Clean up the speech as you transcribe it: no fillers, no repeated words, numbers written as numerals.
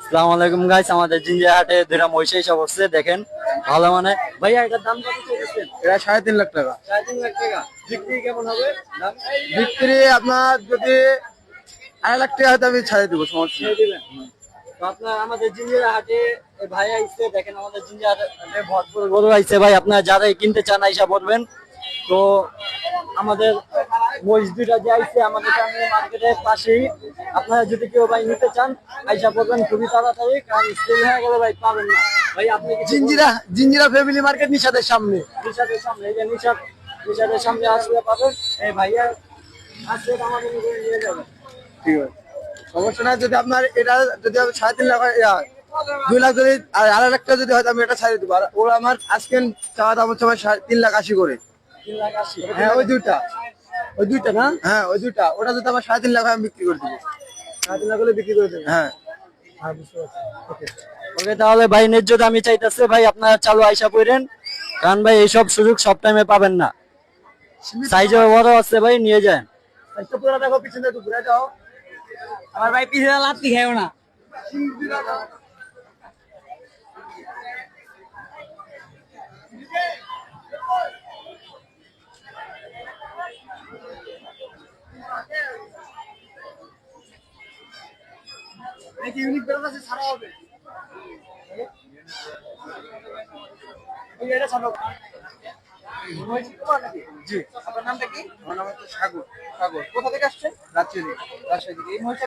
আসসালামু আলাইকুম গাইস, আমাদের জিঞ্জিরা হাটে দুইটা মহিষা এসে বসছে দেখেন। ভালো মানে ভাইয়া এটার দাম কত চাইছেন? এটা 3.5 লাখ টাকা। 3.5 লাখ টাকা। বিক্রি কেমন হবে দাম? বিক্রি আপনার যদি 2.5 লাখ টাকা হয়তো আমি ছাড়ে দেবো, সমস্যা ছেড়ে নেই। দিবেন। তো আপনার আমাদের জিঞ্জিরা হাটে ভাই আইছে দেখেন, আমাদের জিঞ্জিরা হাটে ভরপুর গরু আইছে ভাই। আপনারা যারা কিনতে চান আইসা পড়বেন। তো আমাদের মহিষ দুইটা যে আইছে আমাদের সামনে মার্কেটের পাশেই, আপনারা যদি কেউ ভাই নিতে চান আইসা পড়বেন খুবই তাড়াতাড়ি, কারণ সেল হয়ে গেলে ভাই পাবেন না। ভাই আপনি কিছু জিঞ্জিরা জিঞ্জিরা ফ্যামিলি মার্কেট নিশাদের সামনে। নিশাদের সামনে, এই যে নিশাদের সামনে আসলে পাবেন। এই ভাইয়া আসলে আমাদের নিয়ে যাবেন। ঠিক আছে, সমস্যা নাই। যদি আপনার এটা যদি আমি 3.5 লাখ হয়, 2 লাখ যদি আর 2.5 লাখ টাকা যদি হয় আমি এটা ছাড়ে দেবো। আর ওরা আমার আজকে চাওয়া দাম হচ্ছে আমার 3.80 করে। 3,80,000। হ্যাঁ ওই দুইটা না, হ্যাঁ ওই দুইটা। ওটা যদি আমার 3.5 লাখ হয় আমি বিক্রি করে দেবো। 3.5 লাখ হলে বিক্রি করে দেবেন। হ্যাঁ ওকে ওকে, তাহলে ভাই ন্যায্য দামই চাইতেছে ভাই, আপনারা চালু আইসা পড়েন, কারণ ভাই এইসব সুযোগ সব টাইমে পাবেন না। সাইজে বড় আছে ভাই, নিয়ে যান। একটু পুরো দেখো, পিছনে একটু ঘুরে যাও। আমার ভাই পিছনে লাত্তি খাইও না। নাকি ইউনিক ব্যালেন্স আছে, ছাড়া হবে। এটা ছাড়ো। জি, আপনার নামটা কি? আমার নাম হচ্ছে সাগর। সাগর কোথা থেকে আসছেন? রাজশাহী। রাজশাহী থেকে। এই মহিষটা